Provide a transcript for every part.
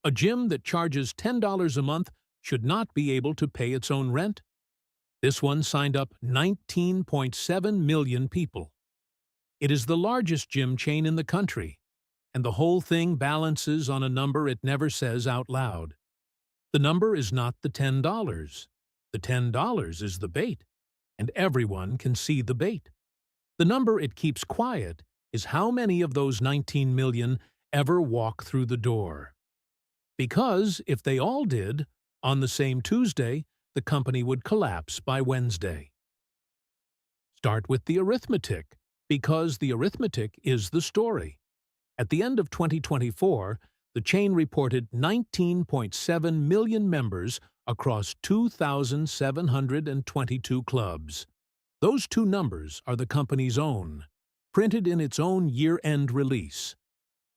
A gym that charges $10 a month should not be able to pay its own rent. This one signed up 19.7 million people. It is the largest gym chain in the country, and the whole thing balances on a number it never says out loud. The number is not the $10. The $10 is the bait, and everyone can see the bait. The number it keeps quiet is how many of those 19 million ever walk through the door. Because if they all did, on the same Tuesday, the company would collapse by Wednesday. Start with the arithmetic, because the arithmetic is the story. At the end of 2024, the chain reported 19.7 million members across 2,722 clubs. Those two numbers are the company's own, printed in its own year-end release.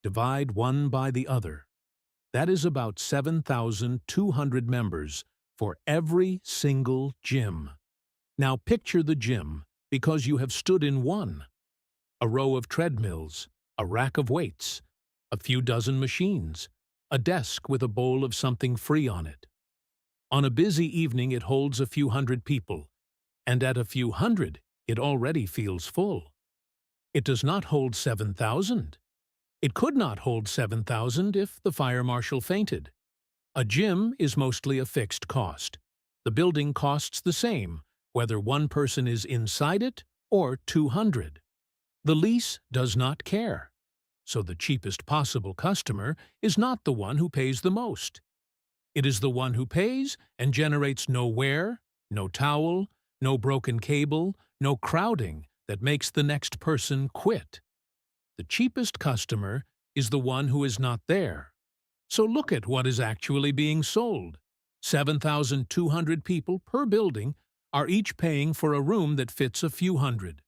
Divide one by the other. That is about 7,200 members for every single gym. Now picture the gym, because you have stood in one. A row of treadmills, a rack of weights, a few dozen machines, a desk with a bowl of something free on it. On a busy evening it holds a few hundred people, and at a few hundred it already feels full. It does not hold 7,000. It could not hold 7,000 if the fire marshal fainted. A gym is mostly a fixed cost. The building costs the same, whether one person is inside it or 200. The lease does not care. So the cheapest possible customer is not the one who pays the most. It is the one who pays and generates no wear, no towel, no broken cable, no crowding that makes the next person quit. The cheapest customer is the one who is not there. So look at what is actually being sold. 7,200 people per building are each paying for a room that fits a few hundred.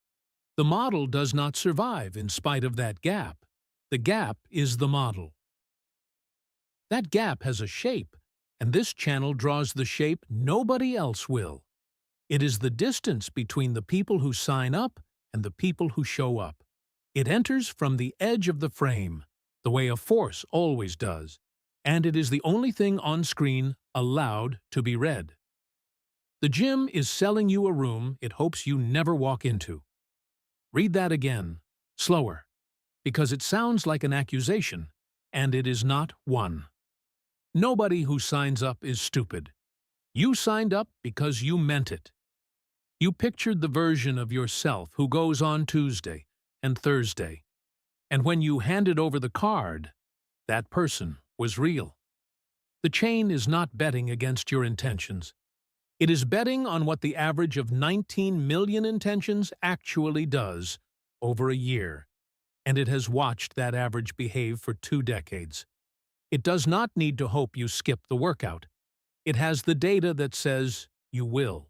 The model does not survive in spite of that gap. The gap is the model. That gap has a shape, and this channel draws the shape nobody else will. It is the distance between the people who sign up and the people who show up. It enters from the edge of the frame, the way a force always does, and it is the only thing on screen allowed to be read. The gym is selling you a room it hopes you never walk into. Read that again, slower, because it sounds like an accusation, and it is not one. Nobody who signs up is stupid. You signed up because you meant it. You pictured the version of yourself who goes on Tuesday and Thursday, and when you handed over the card, that person was real. The chain is not betting against your intentions. It is betting on what the average of 19 million intentions actually does over a year, and it has watched that average behave for 2 decades. It does not need to hope you skip the workout. It has the data that says you will.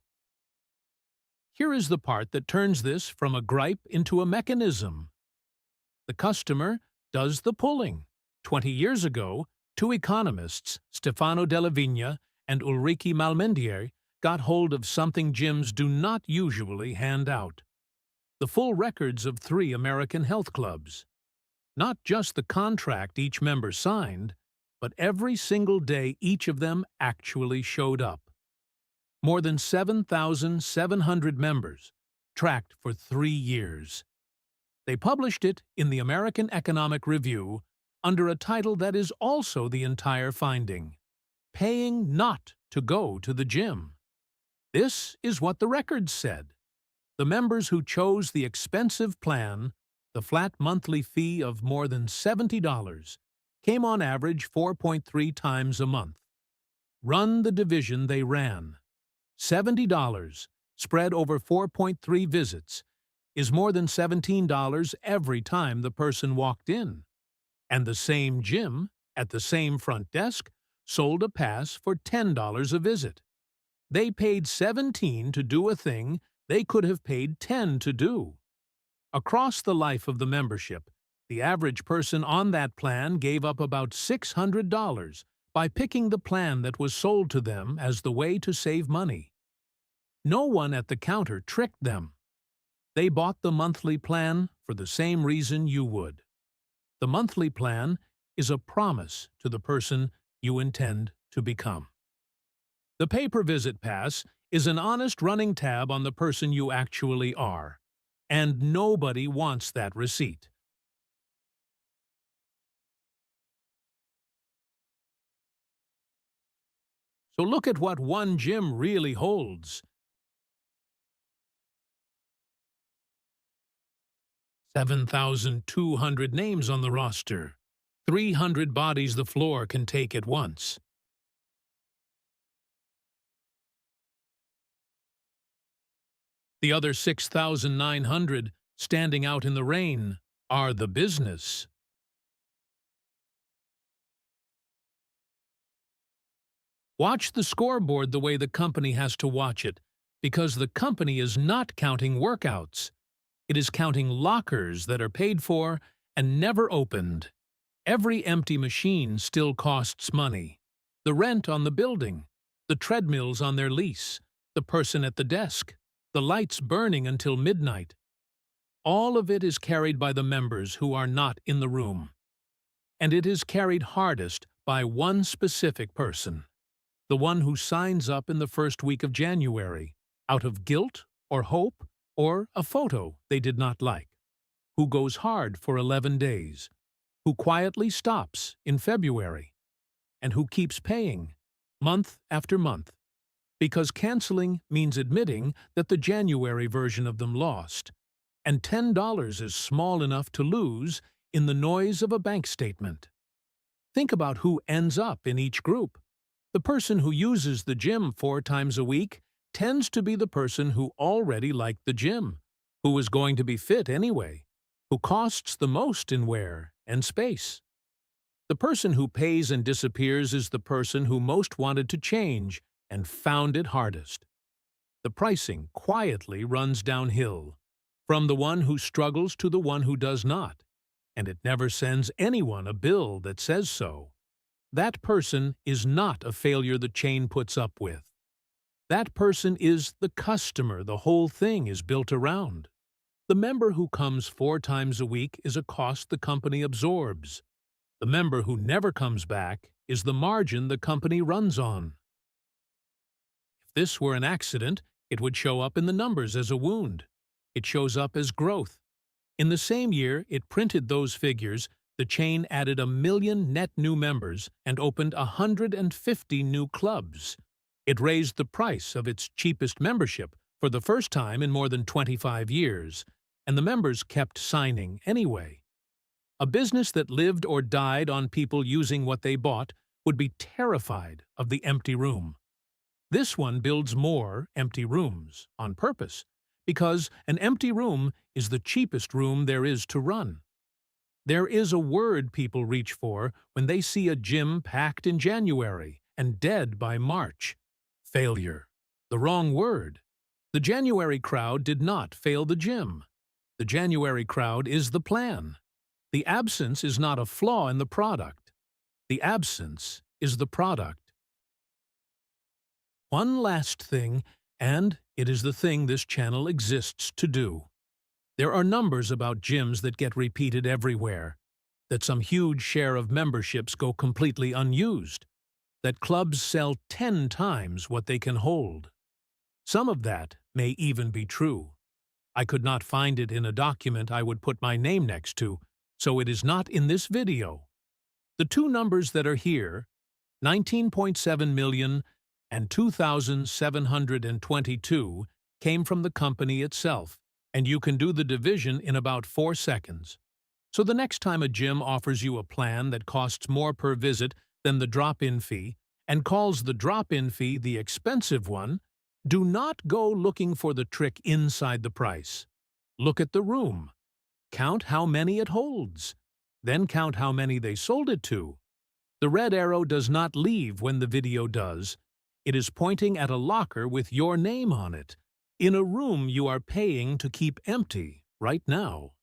Here is the part that turns this from a gripe into a mechanism. The customer does the pulling. 20 years ago, 2 economists, DellaVigna and Malmendier, got hold of something gyms do not usually hand out: the full records of 3 American health clubs. Not just the contract each member signed, but every single day each of them actually showed up. More than 7,700 members, tracked for 3 years. They published it in the American Economic Review under a title that is also the entire finding: Paying Not to Go to the Gym. This is what the records said. The members who chose the expensive plan, the flat monthly fee of more than $70, came on average 4.3 times a month. Run the division they ran. $70, spread over 4.3 visits, is more than $17 every time the person walked in. And the same gym, at the same front desk, sold a pass for $10 a visit. They paid $17 to do a thing they could have paid $10 to do. Across the life of the membership, the average person on that plan gave up about $600 by picking the plan that was sold to them as the way to save money. No one at the counter tricked them. They bought the monthly plan for the same reason you would. The monthly plan is a promise to the person you intend to become. The pay-per-visit pass is an honest running tab on the person you actually are, and nobody wants that receipt. So look at what one gym really holds. 7,200 names on the roster. 300 bodies the floor can take at once. The other 6,900 standing out in the rain are the business. Watch the scoreboard the way the company has to watch it, because the company is not counting workouts. It is counting lockers that are paid for and never opened. Every empty machine still costs money. The rent on the building, the treadmills on their lease, the person at the desk, the lights burning until midnight. All of it is carried by the members who are not in the room. And it is carried hardest by one specific person. The one who signs up in the first week of January, out of guilt or hope or a photo they did not like, who goes hard for 11 days, who quietly stops in February, and who keeps paying, month after month, because canceling means admitting that the January version of them lost, and $10 is small enough to lose in the noise of a bank statement. Think about who ends up in each group. The person who uses the gym 4 times a week tends to be the person who already liked the gym, who was going to be fit anyway, who costs the most in wear and space. The person who pays and disappears is the person who most wanted to change and found it hardest. The pricing quietly runs downhill, from the one who struggles to the one who does not, and it never sends anyone a bill that says so. That person is not a failure the chain puts up with. That person is the customer the whole thing is built around. The member who comes 4 times a week is a cost the company absorbs. The member who never comes back is the margin the company runs on. If this were an accident, it would show up in the numbers as a wound. It shows up as growth. In the same year it printed those figures, the chain added 1 million net new members and opened 150 new clubs. It raised the price of its cheapest membership for the first time in more than 25 years, and the members kept signing anyway. A business that lived or died on people using what they bought would be terrified of the empty room. This one builds more empty rooms on purpose, because an empty room is the cheapest room there is to run. There is a word people reach for when they see a gym packed in January and dead by March. Failure. The wrong word. The January crowd did not fail the gym. The January crowd is the plan. The absence is not a flaw in the product. The absence is the product. One last thing, and it is the thing this channel exists to do. There are numbers about gyms that get repeated everywhere, that some huge share of memberships go completely unused, that clubs sell 10 times what they can hold. Some of that may even be true. I could not find it in a document I would put my name next to, so it is not in this video. The 2 numbers that are here, 19.7 million and 2,722, came from the company itself, and you can do the division in about 4 seconds. So the next time a gym offers you a plan that costs more per visit than the drop-in fee and calls the drop-in fee the expensive one, do not go looking for the trick inside the price. Look at the room. Count how many it holds. Then count how many they sold it to. The red arrow does not leave when the video does. It is pointing at a locker with your name on it, in a room you are paying to keep empty right now.